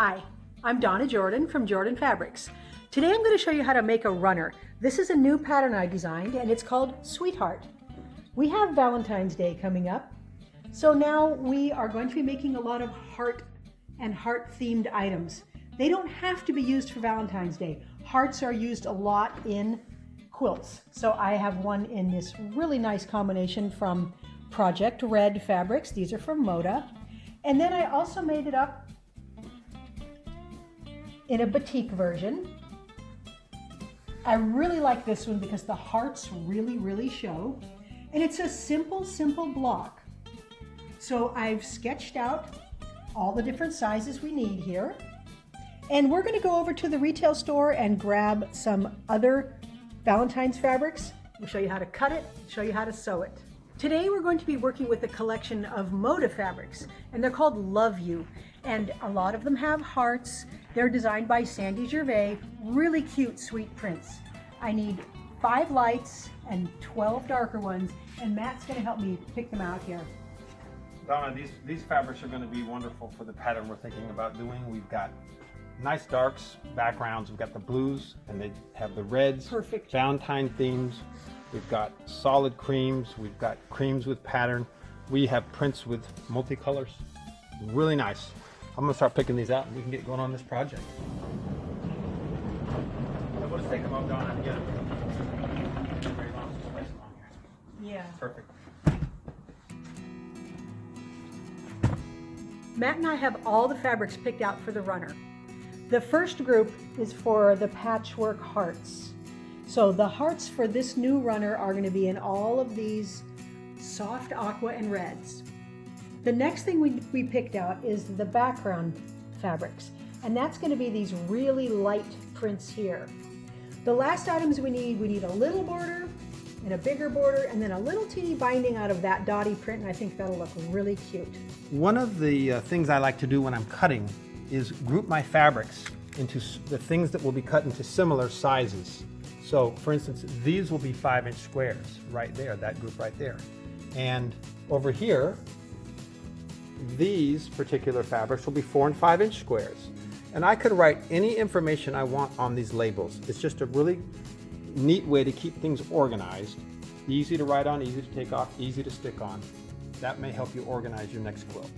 Hi, I'm Donna Jordan from Jordan Fabrics. Today I'm going to show you how to make a runner. This is a new pattern I designed and it's called Sweetheart. We have Valentine's Day coming up, so now we are going to be making a lot of heart and heart themed items. They don't have to be used for Valentine's Day. Hearts are used a lot in quilts. So I have one in this really nice combination from Project Red Fabrics. These are from Moda. And then I also made it up in a batik version. I really like this one because the hearts really show. And it's a simple block. So I've sketched out all the different sizes we need here. And we're gonna go over to the retail store and grab some other Valentine's fabrics. We'll show you how to cut it, show you how to sew it. Today we're going to be working with a collection of Moda fabrics, and they're called Love You. And a lot of them have hearts. They're designed by Sandy Gervais, really cute, sweet prints. I need 5 lights and 12 darker ones, and Matt's gonna help me pick them out here. Donna, these fabrics are going to be wonderful for the pattern we're thinking about doing. We've got nice darks backgrounds. We've got the blues, and they have the reds. Perfect. Valentine themes. We've got solid creams. We've got creams with pattern. We have prints with multicolors. Really nice. I'm going to start picking these out, and we can get going on this project. We'll just take them up, Donna, and get them. Very long, just place them on here. Yeah. Perfect. Matt and I have all the fabrics picked out for the runner. The first group is for the patchwork hearts. So the hearts for this new runner are going to be in all of these soft aqua and reds. The next thing we picked out is the background fabrics, and that's going to be these really light prints here. The last items we need a little border and a bigger border, and then a little teeny binding out of that dotty print, and I think that'll look really cute. One of the things I like to do when I'm cutting is group my fabrics into the things that will be cut into similar sizes. So for instance, these will be 5-inch squares right there, that group right there. And over here, these particular fabrics will be 4 and 5-inch squares. And I could write any information I want on these labels. It's just a really neat way to keep things organized. Easy to write on, easy to take off, easy to stick on. That may help you organize your next quilt.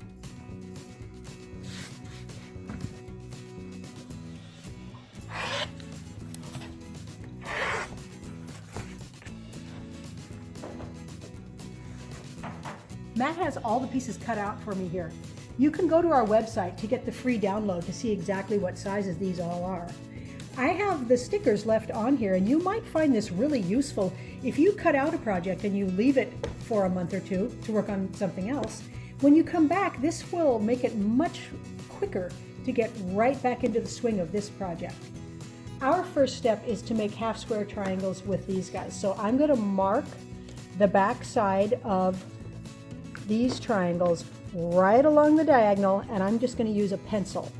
Matt has all the pieces cut out for me here. You can go to our website to get the free download to see exactly what sizes these all are. I have the stickers left on here, and you might find this really useful if you cut out a project and you leave it for a month or two to work on something else. When you come back, this will make it much quicker to get right back into the swing of this project. Our first step is to make half square triangles with these guys. So I'm going to mark the back side of these triangles right along the diagonal, and I'm just going to use a pencil.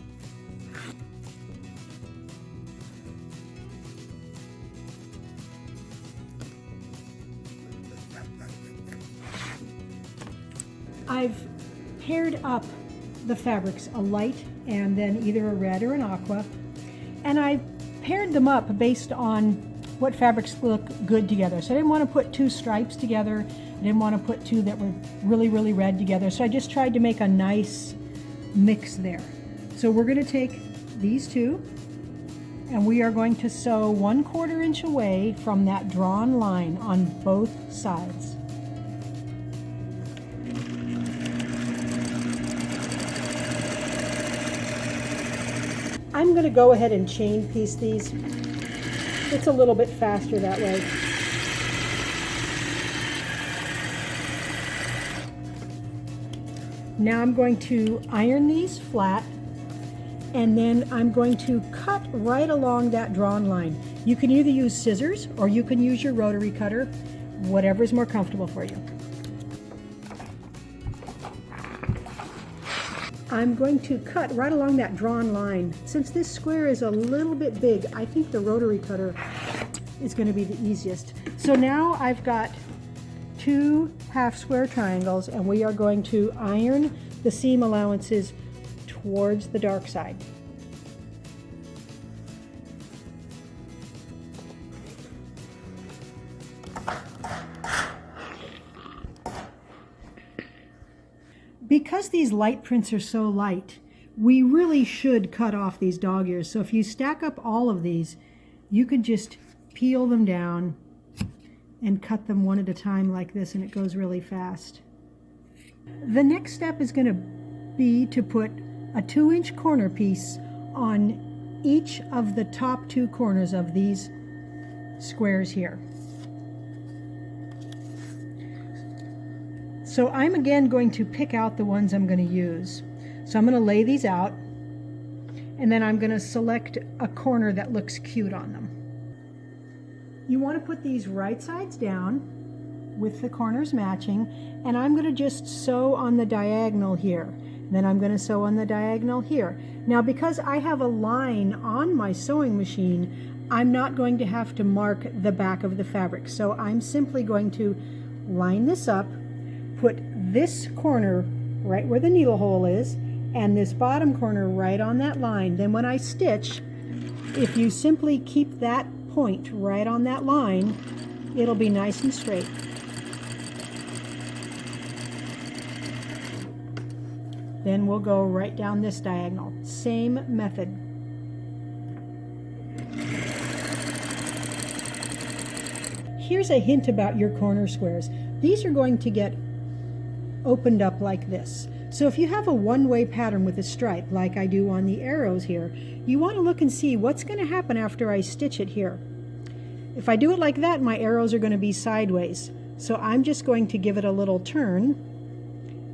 I've paired up the fabrics, a light and then either a red or an aqua, and I paired them up based on what fabrics look good together. So I didn't want to put 2 stripes together. I didn't want to put 2 that were really red together. So I just tried to make a nice mix there. So we're going to take these 2 and we are going to sew 1/4 inch away from that drawn line on both sides. I'm going to go ahead and chain piece these. It's a little bit faster that way. Now I'm going to iron these flat, and then I'm going to cut right along that drawn line. You can either use scissors or you can use your rotary cutter, whatever is more comfortable for you. I'm going to cut right along that drawn line. Since this square is a little bit big, I think the rotary cutter is going to be the easiest. So now I've got 2 half square triangles, and we are going to iron the seam allowances towards the dark side. Because these light prints are so light, we really should cut off these dog ears. So if you stack up all of these, you could just peel them down and cut them one at a time like this, and it goes really fast. The next step is going to be to put a 2-inch corner piece on each of the top 2 corners of these squares here. So I'm again going to pick out the ones I'm going to use. So I'm going to lay these out, and then I'm going to select a corner that looks cute on them. You want to put these right sides down with the corners matching, and I'm going to just sew on the diagonal here. Then I'm going to sew on the diagonal here. Now, because I have a line on my sewing machine, I'm not going to have to mark the back of the fabric. So I'm simply going to line this up, put this corner right where the needle hole is, and this bottom corner right on that line. Then when I stitch, if you simply keep that point right on that line, it'll be nice and straight. Then we'll go right down this diagonal. Same method. Here's a hint about your corner squares. These are going to get opened up like this. So if you have a one-way pattern with a stripe, like I do on the arrows here, you want to look and see what's going to happen after I stitch it here. If I do it like that, my arrows are going to be sideways. So I'm just going to give it a little turn.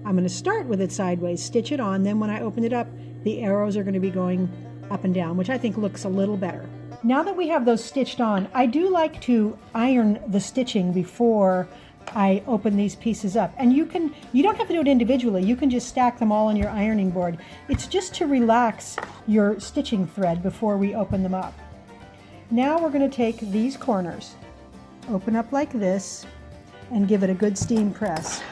I'm going to start with it sideways, stitch it on, then when I open it up, the arrows are going to be going up and down, which I think looks a little better. Now that we have those stitched on, I do like to iron the stitching before I open these pieces up. And you don't have to do it individually. You can just stack them all on your ironing board. It's just to relax your stitching thread before we open them up. Now we're going to take these corners, open up like this, and give it a good steam press.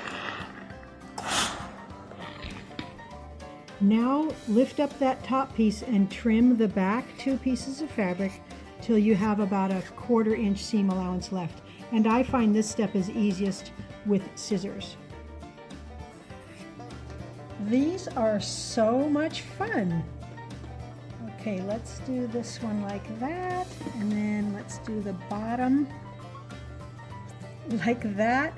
Now lift up that top piece and trim the back 2 pieces of fabric till you have about a 1/4 inch seam allowance left. And I find this step is easiest with scissors. These are so much fun. Okay, let's do this one like that, and then let's do the bottom like that.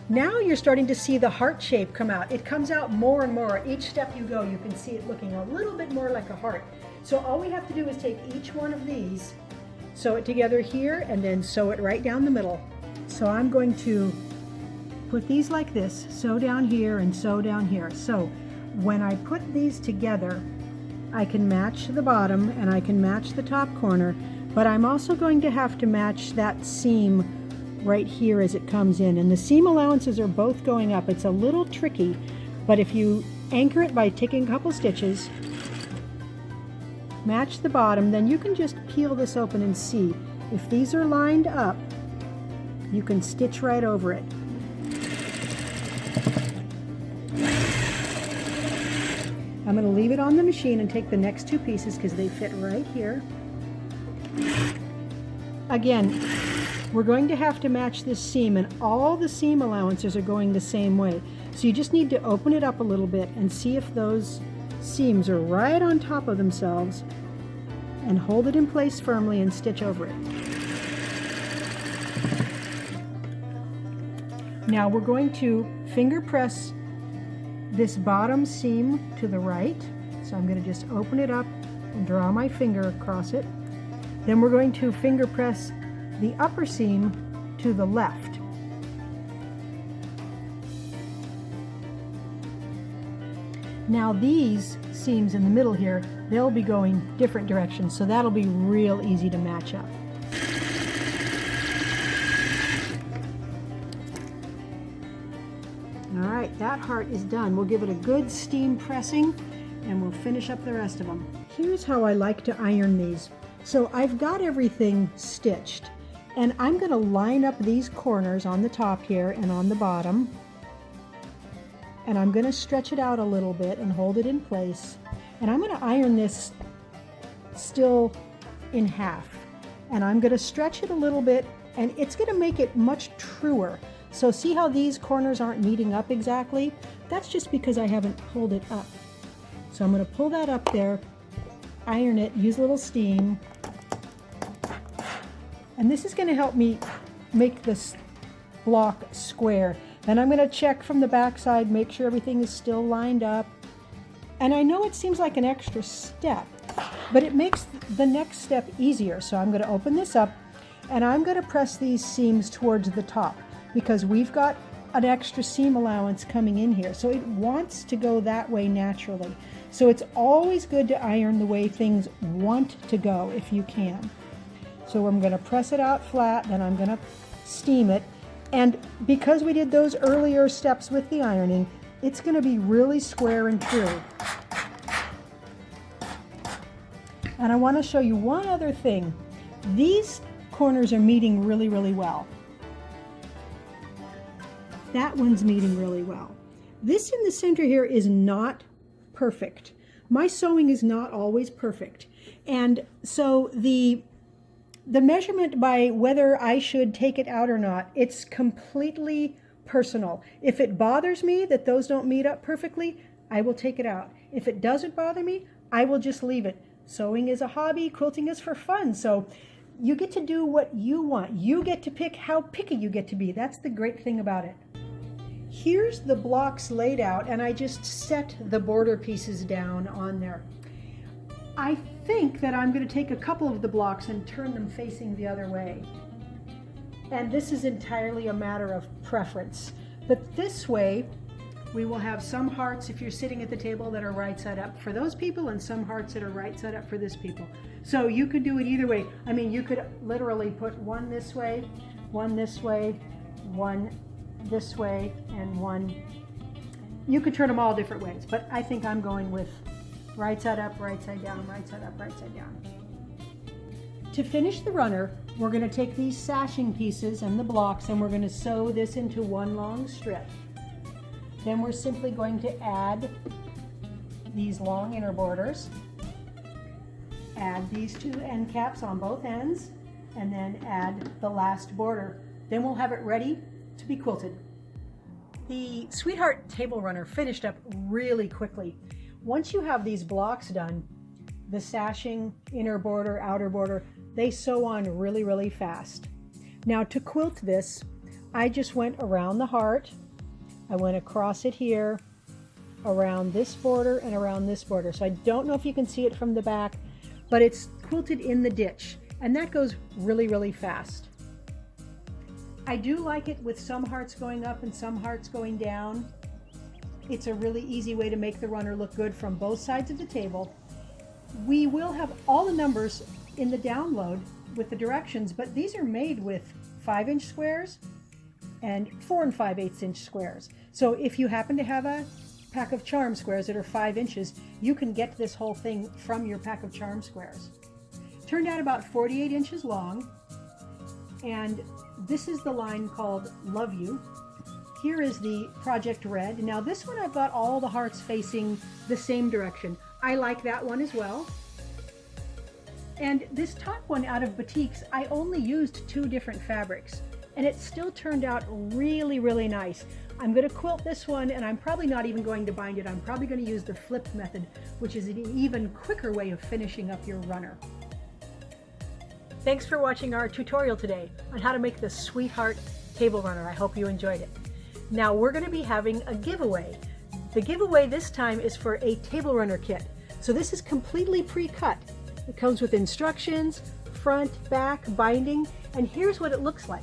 Now you're starting to see the heart shape come out. It comes out more and more. Each step you go, you can see it looking a little bit more like a heart. So all we have to do is take each one of these, sew it together here, and then sew it right down the middle. So I'm going to put these like this, sew down here and sew down here. So when I put these together, I can match the bottom and I can match the top corner, but I'm also going to have to match that seam right here as it comes in. And the seam allowances are both going up. It's a little tricky, but if you anchor it by taking a couple stitches, match the bottom, then you can just peel this open and see. If these are lined up, you can stitch right over it. I'm going to leave it on the machine and take the next 2 pieces because they fit right here. Again, we're going to have to match this seam, and all the seam allowances are going the same way. So you just need to open it up a little bit and see if those seams are right on top of themselves, and hold it in place firmly and stitch over it. Now we're going to finger press this bottom seam to the right. So I'm going to just open it up and draw my finger across it. Then we're going to finger press the upper seam to the left. Now these seams in the middle here, they'll be going different directions, so that'll be real easy to match up. All right, that heart is done. We'll give it a good steam pressing and we'll finish up the rest of them. Here's how I like to iron these. So I've got everything stitched, and I'm going to line up these corners on the top here and on the bottom, and I'm going to stretch it out a little bit and hold it in place, and I'm going to iron this still in half, and I'm going to stretch it a little bit, and it's going to make it much truer. So see how these corners aren't meeting up exactly? That's just because I haven't pulled it up. So I'm going to pull that up there, iron it, use a little steam. And this is going to help me make this block square. Then I'm going to check from the back side, make sure everything is still lined up. And I know it seems like an extra step, but it makes the next step easier. So I'm going to open this up and I'm going to press these seams towards the top because we've got an extra seam allowance coming in here. So it wants to go that way naturally. So it's always good to iron the way things want to go if you can. So I'm going to press it out flat, then I'm going to steam it. And because we did those earlier steps with the ironing, it's going to be really square and true. And I want to show you one other thing. These corners are meeting really, really well. That one's meeting really well. This in the center here is not perfect. My sewing is not always perfect. And so the measurement by whether I should take it out or not, it's completely personal. If it bothers me that those don't meet up perfectly, I will take it out. If it doesn't bother me, I will just leave it. Sewing is a hobby, quilting is for fun. So you get to do what you want. You get to pick how picky you get to be. That's the great thing about it. Here's the blocks laid out, and I just set the border pieces down on there. I think that I'm going to take a couple of the blocks and turn them facing the other way. And this is entirely a matter of preference. But this way, we will have some hearts, if you're sitting at the table, that are right side up for those people, and some hearts that are right side up for this people. So you could do it either way. I mean, you could literally put one this way, one this way, one this way, and one. You could turn them all different ways, but I think I'm going with right side up, right side down, right side up, right side down. To finish the runner, we're going to take these sashing pieces and the blocks and we're going to sew this into one long strip. Then we're simply going to add these long inner borders, add these two end caps on both ends, and then add the last border. Then we'll have it ready to be quilted. The Sweetheart Table Runner finished up really quickly. Once you have these blocks done, the sashing, inner border, outer border, they sew on really, really fast. Now to quilt this, I just went around the heart. I went across it here, around this border and around this border. So I don't know if you can see it from the back, but it's quilted in the ditch, and that goes really, really fast. I do like it with some hearts going up and some hearts going down. It's a really easy way to make the runner look good from both sides of the table. We will have all the numbers in the download with the directions, but these are made with 5-inch squares and 4 5/8 inch squares. So if you happen to have a pack of charm squares that are 5 inches, you can get this whole thing from your pack of charm squares. Turned out about 48 inches long, and this is the line called Love You. Here is the Project Red. Now this one I've got all the hearts facing the same direction. I like that one as well. And this top one out of Batiks, I only used 2 different fabrics, and it still turned out really, really nice. I'm going to quilt this one, and I'm probably not even going to bind it. I'm probably going to use the flip method, which is an even quicker way of finishing up your runner. Thanks for watching our tutorial today on how to make the Sweetheart Table Runner. I hope you enjoyed it. Now we're going to be having a giveaway. The giveaway this time is for a table runner kit. So this is completely pre-cut. It comes with instructions, front, back, binding, and here's what it looks like.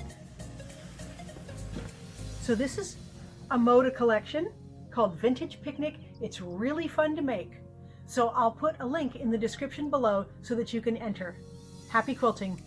So this is a Moda collection called Vintage Picnic. It's really fun to make. So I'll put a link in the description below so that you can enter. Happy quilting!